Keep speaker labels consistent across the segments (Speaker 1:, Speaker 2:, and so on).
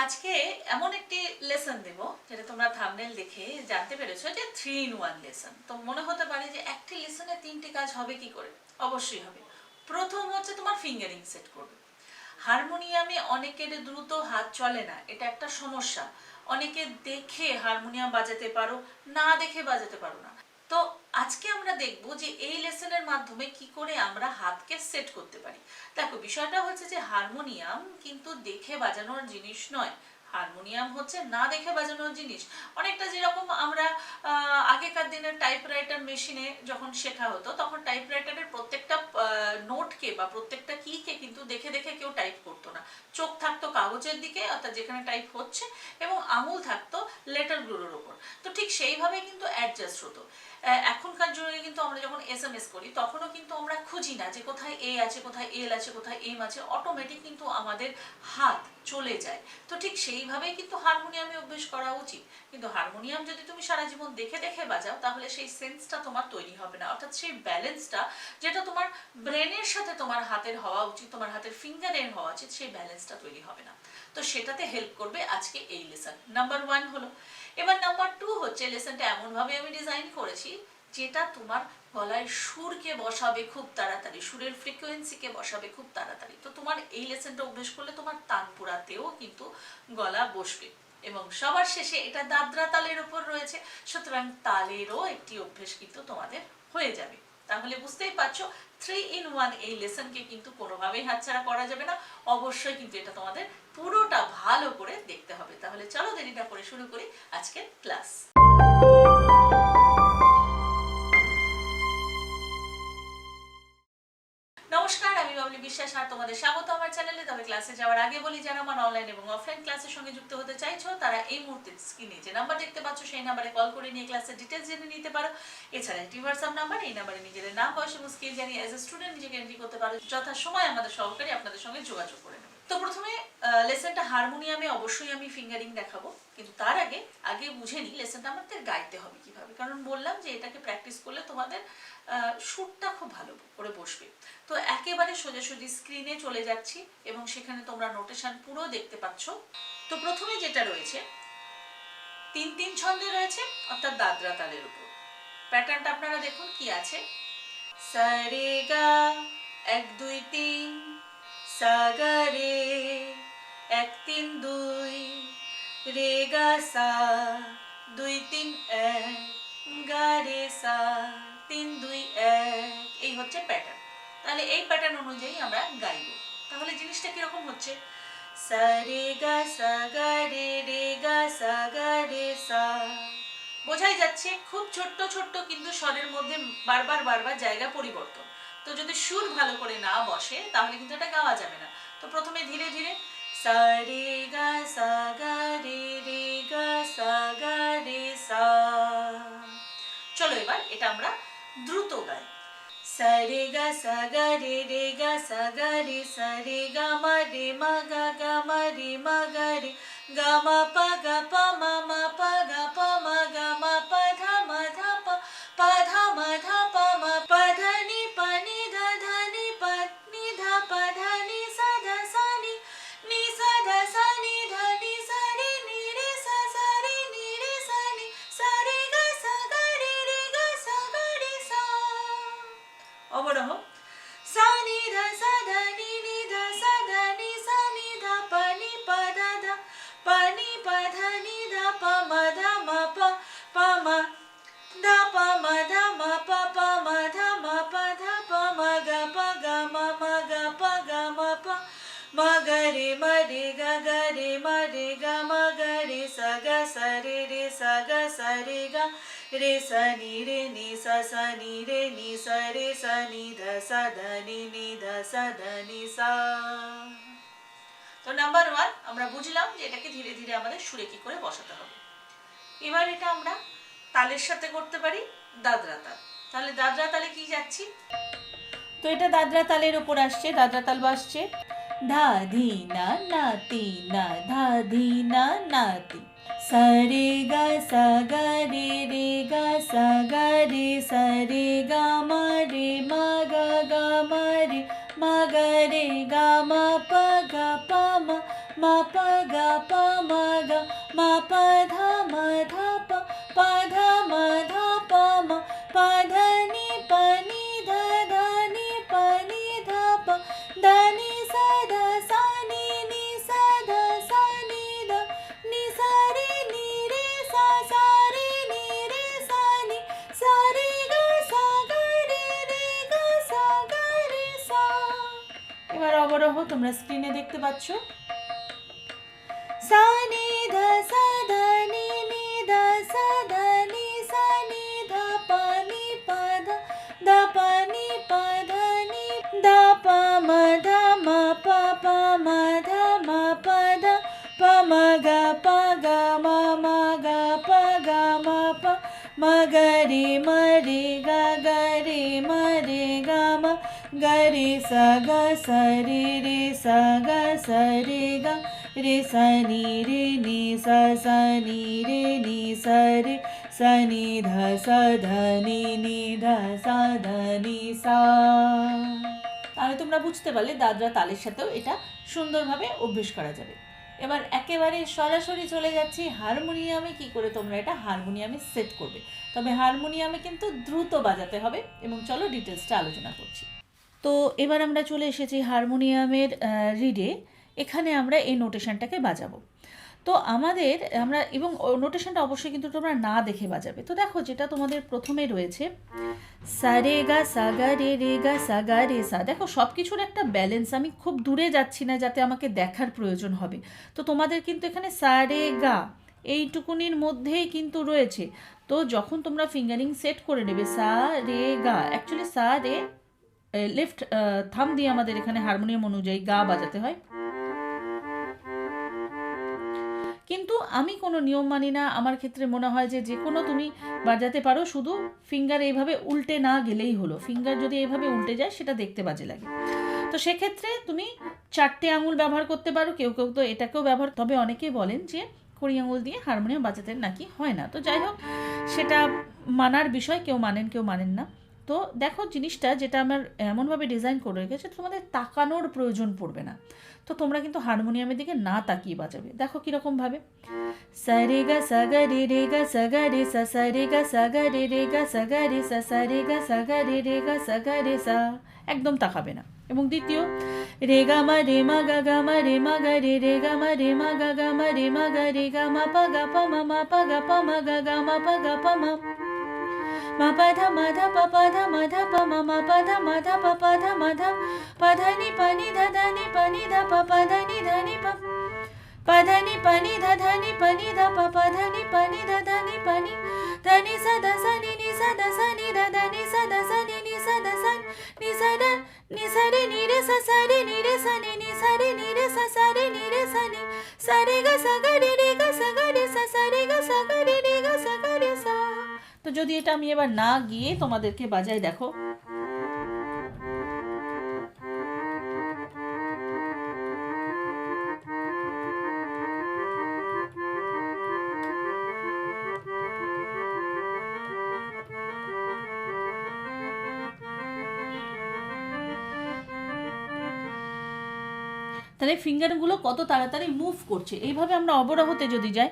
Speaker 1: আজকে এমন একটি লেসন দেব যেটা তোমরা থাম্বনেল দেখে জানতে পেরেছো যে 3 in 1 লেসন। তো মনে হতে পারে যে একটি লেসনে তিনটি কাজ হবে কি করে। অবশ্যই হবে। প্রথম হচ্ছে তোমার ফিঙ্গারিং সেট করবে। হারমোনিয়ামে অনেকের দ্রুত হাত চলে না, এটা একটা সমস্যা। অনেকে দেখে হারমোনিয়াম বাজাতে পারো, না দেখে বাজাতে পারো না। তো আজকে আমরা দেখব যে এই লেসনের মাধ্যমে কি করে আমরা হাতকে সেট করতে পারি। দেখো, বিষয়টা হচ্ছে যে হারমোনিয়াম কিন্তু দেখে বাজানোর জিনিস নয়, হারমোনিয়াম হচ্ছে না দেখে বাজানোর জিনিস। অনেকটা যেরকম আমরা আগেকার দিনের টাইপরাইটার মেশিনে যখন শেখা হতো, তখন টাইপরাইটারের প্রত্যেকটা নোটকে বা প্রত্যেকটা কিকে কিন্তু দেখে দেখে কেউ টাইপ করতো না। চোখ থাকতো কাগজের দিকে, অর্থাৎ যেখানে টাইপ হচ্ছে, এবং আঙুল থাকতো লেটারগুলোর ওপর। তো ঠিক সেইভাবে কিন্তু অ্যাডজাস্ট হতো। এখনকার যুগে কিন্তু আমরা যখন SMS করি তখনও কিন্তু আমরা খুঁজি না যে কোথায় এ আছে, কোথায় এল আছে, কোথায় এম আছে, অটোমেটিক কিন্তু আমাদের হাত চলে যায়। তো ঠিক সেইভাবেই কিন্তু হারমোনিয়ামে অভ্যেস করা উচিত। কিন্তু হারমোনিয়াম যদি তুমি সারা জীবন দেখে দেখে বাজাও, তাহলে সেই সেন্সটা তোমার তৈরি হবে না, অর্থাৎ সেই ব্যালেন্সটা যেটা তোমার ব্রেনের সাথে তোমার হাতের হওয়া উচিত, তোমার হাতের ফিঙ্গারের হওয়া উচিত, সেই ব্যালেন্সটা তৈরি হবে না। তো সেটাতে হেল্প করবে আজকে এই লেসন। নাম্বার 1 হলো। এবার নাম্বার 2 হচ্ছে, লেসনটা এমনভাবে আমি ডিজাইন করেছি যেটা তোমার গলায় সুরকে বসাবে খুব তাড়াতাড়ি, সুরের ফ্রিকোয়েন্সিকে বসাবে খুব তাড়াতাড়ি। তো তোমার এই লেসনটা অভ্যেস করলে তোমার তানপুরাতেও কিন্তু গলা বসবে। এবং সবার শেষে এটা দাদরা তালের উপর রয়েছে, সুতরাং তালেরও একটি অভ্যেস কিন্তু তোমাদের হয়ে যাবে। তাহলে বুঝতেই পারছো, 3 in 1 এই লেসনকে কিন্তু কোনোভাবেই হাতছাড়া করা যাবে না। অবশ্যই কিন্তু এটা তোমাদের পুরোটা ভালো করে দেখতে হবে। তাহলে চলো দেরি না করে শুরু করি আজকের ক্লাস। নমস্কার, আমি বাবলি বিশ্বাস আর তোমাদের স্বাগত আমার চ্যানেলে। তবে ক্লাসে যাওয়ার আগে বলি, যারা আমার অনলাইন এবং অফলাইন ক্লাসের সঙ্গে যুক্ত হতে চাইছো তারা এই মুহূর্তে স্ক্রিনে যে নাম্বার দেখতে পাচ্ছ সেই নাম্বারে কল করে নিয়ে ক্লাসের ডিটেলস জেনে নিতে পারো। এছাড়া একটি হোয়াটসঅ্যাপ নাম্বার, এই নাম্বারে নিজেদের নাম, বয়স এবং স্কিল জানিয়ে অ্যাজ এ স্টুডেন্ট নিজেকে এন্ট্রি করতে পারো। যথাসময় আমাদের সহকারী আপনাদের সঙ্গে যোগাযোগ করে নেবে। তো প্রথমে লেসনটা হারমোনিয়ামে অবশ্যই আমি ফিঙ্গারিং দেখাবো, কিন্তু তার আগে বুঝে নিই লেসনটা আমাদের গাইতে হবে কিভাবে। কারণ বললাম যে এটাকে প্র্যাকটিস করলে তোমাদের সুরটা খুব ভালো করে বসবে। তো একেবারে সোজাসুজি স্ক্রিনে চলে যাচ্ছি এবং সেখানে তোমরা নোটেশন পুরো দেখতে পাচ্ছ। তো প্রথমে যেটা রয়েছে 3-3 ছন্দে রয়েছে, অর্থাৎ দাদরা তালের উপর। প্যাটার্নটা আপনারা দেখুন কি আছে। সা রে গা 1 2 3, সা গা রে 1 3 2, রে গা সা 2 3 1, গা রে সা 3 2 1। এই হচ্ছে প্যাটার্ন। তাহলে এই প্যাটার্ন অনুযায়ী আমরা গাইব। তাহলে জিনিসটা কিরকম হচ্ছে, সা রে গা সা গা রে, রে গা সা গা রে সা। বোঝাই যাচ্ছে খুব ছোট্ট ছোট্ট কিন্তু স্বরের মধ্যে বারবার বারবার জায়গা পরিবর্তন। তো যদি সুর ভালো করে না বসে তাহলে কিন্তু এটা গাওয়া যাবে না। তো প্রথমে ধীরে ধীরে সা রে গা সা গা রে, রে গা সা গা রে সা। চলো এবার এটা আমরা দ্রুত গাই। সা রে গা সা গা রে, রে গা সা গা রে, সা রে গা মা রে মা গা, গা মা রে মা গা রে, গা মা পা গা পা মা, মা পা গা পা মা, গা মা পা ধা মা ধা পা, পা ধা মা ধা পা মা, পা ধা নি পা নি ধা, ধা নি পা নি ধা, পা ধা নি সা ধা সা নি, নি সা ধা সা নি ধা, নি সা রে নি রে সা, সা রে নি রে সা নি, সা রে গা সা গা রে, রে গা সা গা রে সা। অবরোহ সা নি ধা সা ধা নি, নি ধা সা ধা নি, সা নি ধা পা নি পা ধা ধা, পা নি পা ধা নি ধা, পা মা ধা মা পা, পা মা ধা পা মা ধা মা পা, পা মা ধা মা পা ধা, পা মা গা পা গা মা, মা গা পা গা মা পা, মা গা রে মা রে গা, গা রে মা রে গা মা গা রে সা গা সা রে, রে সা গা সা রে গা, রে সা নি রে নি সা, সা নি রে নি সা রে, সা নি ধা সা ধা নি, নি ধা সা ধা নি সা। তো নাম্বার 1 আমরা বুঝলাম যে এটাকে ধীরে ধীরে আমাদের সুরে কি করে বসাতে হবে। এবার এটা আমরা তালের সাথে করতে পারি, দাদরা তাল। তাহলে দাদরা তালে কি যাচ্ছি, তো এটা দাদরা তালের উপর আসছে, দাদরা তাল বাসছে ধা ধি না না তি না, ধা ধি না না তি। সা রে গা সা গা রে, রে গা সা গা রে, সা রে গা মা রে মা গা, গা মা রে মা গা রে, গা মা পা গা পা মা, মা পা গা পা মা গা মা পা ধা মা ধা পা পা ধা মা ধা পা মা পা ধা নি পা নি ধা ধা নি পা নি ধা পা ধা নি সা ধা সা নি সা ধা সা নি ধা নি সা রে নি রে সা সা রে নি রে সা নি সা রে গা সা গা রে গা সা গা রে সা। এবার অবরোহ তোমরা স্ক্রিনে দেখতে পাচ্ছ। সা নি ধা সা ধা নি ধা সা ধা নি সা নি ধা পা নি পা ধা ধা পা নি পা ধা নি ধা পা মা ধা মা পা পা মা ধা মা পা ধা পা মা গা মা গা পা গা মা পা মা গা রে গা রে গা মা গা রে সা গা সা রে সা গা সা রে গা রে সা নি সা নি সা রে সা নি ধা সা ধা নি ধা সা ধা নি সা। তাহলে তোমরা বুঝতে পারলে দাদরা তালের সাথেও এটা সুন্দরভাবে অভ্যেস করা যাবে। এবার একেবারে সরাসরি চলে যাচ্ছি হারমোনিয়ামে। কি করে তোমরা এটা হারমোনিয়ামে সেট করবে, তবে হারমোনিয়ামে কিন্তু দ্রুত বাজাতে হবে। এবং চলো ডিটেলসটা আলোচনা করছি। তো এবার আমরা চলে এসেছি হারমোনিয়ামের রিডে। এখানে আমরা এই নোটেশনটাকে বাজাবো। তো আমরা এবং নোটেশনটা অবশ্যই কিন্তু তোমরা না দেখে বাজাবে। তো দেখো, যেটা তোমাদের প্রথমে রয়েছে সা রে গা সা গা রে গা সা গা রে সা। দেখো সব কিছুর একটা ব্যালেন্স। আমি খুব দূরে যাচ্ছি না যাতে আমাকে দেখার প্রয়োজন হবে। তো তোমাদের কিন্তু এখানে সা রে গা এইটুকুনির মধ্যেই কিন্তু রয়েছে। তো যখন তোমরা ফিঙ্গারিং সেট করে নেবে সা রে গা, অ্যাকচুয়ালি সা রে লেফট থাম দিয়ে আমাদের এখানে হারমোনিয়াম অনুযায়ী গা বাজাতে হয়। কিন্তু আমি কোনো নিয়ম মানি না। আমার ক্ষেত্রে মনে হয় যে কোনো তুমি বাজাতে পারো, শুধু ফিঙ্গার এইভাবে উল্টে না গেলেই হলো। ফিঙ্গার যদি এইভাবে উল্টে যায় সেটা দেখতে বাজে লাগে। তো সেক্ষেত্রে তুমি 4টে আঙুল ব্যবহার করতে পারো, কেউ কেউ তো এটাকেও ব্যবহার। তবে অনেকেই বলেন যে কড়ি আঙুল দিয়ে হারমোনিয়াম বাজাতে নাকি হয় না। তো যাই হোক, সেটা মানার বিষয়, কেউ মানেন কেউ মানেন না। তো দেখো, জিনিসটা যেটা আমার এমনভাবে ডিজাইন করে রেখেছে তোমাদের তাকানোর প্রয়োজন পড়বে না। তো তোমরা কিন্তু হারমোনিয়ামের দিকে না তাকিয়ে বাজাবে। দেখো কীরকমভাবে সা রে গা সা গা রে গা সা গা রে সা সা রে গা সা গা রে গা সা গা রে সা সা রে গা সা গা রে গা সা গা রে সা। একদম তাকাবে না। এবং দ্বিতীয় রে গা মা রে মা গা গা মা রে মা গা রে গা মা রে মা গা গা মা রে মা গা রে গা মা পা গা পা মা পা গা পা মা গা গা মা পা গা পা মা মা পা ধা পা পা ধা পা মা পা ধা পা পা ধা পা ধা নি পা নি ধা নি ধা পা পা ধা নি পা পা ধা নি পা নি ধা পা পা ধা নি পা নি ধা নি সা ধা সা নি সা ধা সা নি ধা নি সা ধা সা নি সা ধা সা নি সা ধা নি সা রে নি রে সা সা রে নি রে সা নি সা রে নি রে সা সা রে নি রে সা নি সা রে গা সা গা রে গা সা গা রে সা সা রে গা সা গা রে গা সা গা রে সা। তো যদি এটা আমি এবার না গিয়ে তোমাদেরকে বাজাই, দেখো তাহলে ফিঙ্গারগুলো কত তাড়াতাড়ি মুভ করছে। এইভাবে আমরা অবরোহতে যদি যাই,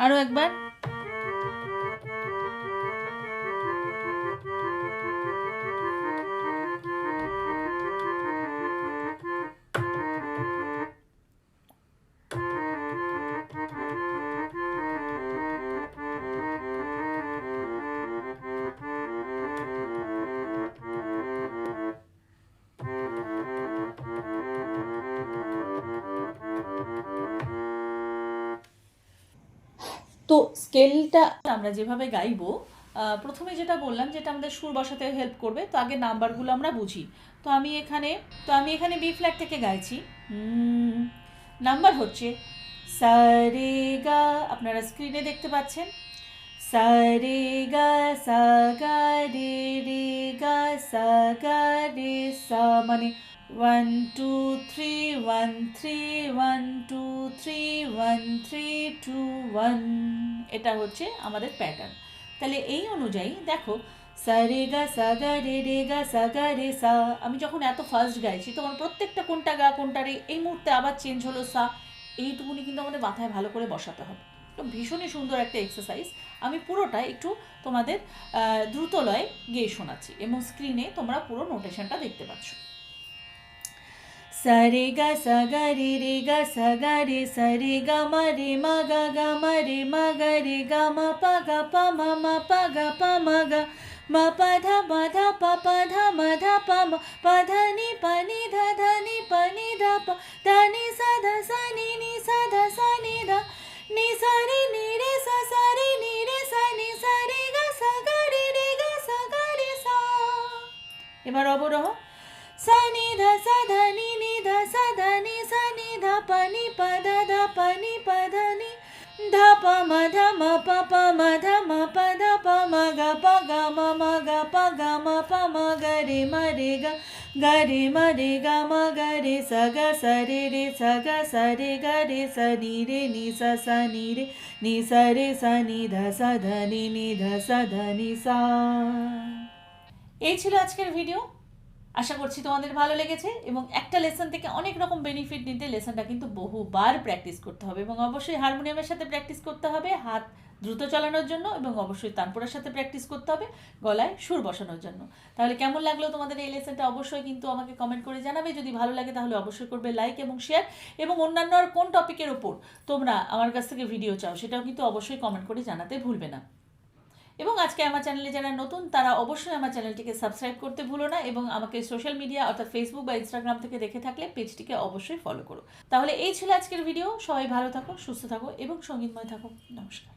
Speaker 1: আরো একবার তো স্কেলটা আমরা যেভাবে গাইবো, প্রথমে যেটা বললাম যেটা আমাদের সুর বসাতে হেল্প করবে। তো আগে নাম্বারগুলো আমরা বুঝি। তো আমি এখানে বি ফ্ল্যাট থেকে গাইছি। নাম্বার হচ্ছে সা রে গা, আপনারা স্ক্রিনে দেখতে পাচ্ছেন সা রে গা সা গা রে রে গা সা গা রে সা, মানে 1 2 3 1 3 1 2 3 1 3 2 1, এটা হচ্ছে আমাদের প্যাটার্ন। তাহলে এই অনুযায়ী দেখো সা রে গা সা গা রে গা সা গা রে সা, আমি যখন এত ফাস্ট গাইছি তখন প্রত্যেকটা কোনটা গা কোনটা রে, এই মুহূর্তে আবার চেঞ্জ হলো সা, এইটুকুনি কিন্তু আমাদের মাথায় ভালো করে বসাতে হবে। তো ভীষণই সুন্দর একটা এক্সারসাইজ। আমি পুরোটা একটু তোমাদের দ্রুত লয়ে গেয়ে শোনাচ্ছি এবং স্ক্রিনে তোমরা পুরো নোটেশনটা দেখতে পাচ্ছ। সা রে গা সা গা রে গা সা গা রে সা রে গা মা রে মা গা রে গা মা পা গা পা মা পা গা পা মা গা মা পা ধা পা ধা মা পা ধা নি পা নি ধা নি পা নি ধা পা ধা নি সা নি সা নি ধা নি সা রে সা রে নি রে সা রে গা সা গা রে গা সা গা রে সা। এবার অবরোহ সা নি ধা নি নি ধা নি সা নি ধা পা নি পা ধা পা নি পা ধা নি ধা পা মা পা মা ধা পা মা গা মা গা পা মা গা রে মা রে গা রে মা গা রে সা রে সা রে গা রে সা নি সা নি সা রে সা নি ধা নি ধা নি সা। এই ছিল আজকের ভিডিও। আশা করছি তোমাদের ভালো লেগেছে এবং একটা লেসন থেকে অনেক রকম বেনিফিট নিতে লেসনটা কিন্তু বহুবার প্র্যাকটিস করতে হবে এবং অবশ্যই হারমোনিয়ামের সাথে প্র্যাকটিস করতে হবে হাত দ্রুত চালানোর জন্য এবং অবশ্যই তানপুরার সাথে প্র্যাকটিস করতে হবে গলায় সুর বসানোর জন্য। তাহলে কেমন লাগলো তোমাদের এই লেসনটা অবশ্যই কিন্তু আমাকে কমেন্ট করে জানাবে। যদি ভালো লাগে তাহলে অবশ্যই করবে লাইক এবং শেয়ার, এবং অন্যান্য আর কোন টপিকের ওপর তোমরা আমার কাছ থেকে ভিডিও চাও সেটাও কিন্তু অবশ্যই কমেন্ট করে জানাতে ভুলবে না। এবং আজকে আমার চ্যানেলে যারা নতুন তারা অবশ্যই আমার চ্যানেলটিকে সাবস্ক্রাইব করতে ভুলো না এবং আমাকে সোশ্যাল মিডিয়া অর্থাৎ ফেসবুক বা ইনস্টাগ্রাম থেকে দেখে থাকলে পেজটিকে অবশ্যই ফলো করো। তাহলে এই ছিল আজকের ভিডিও। সবাই ভালো থাকো, সুস্থ থাকো এবং সঙ্গীতময় থাকো। নমস্কার।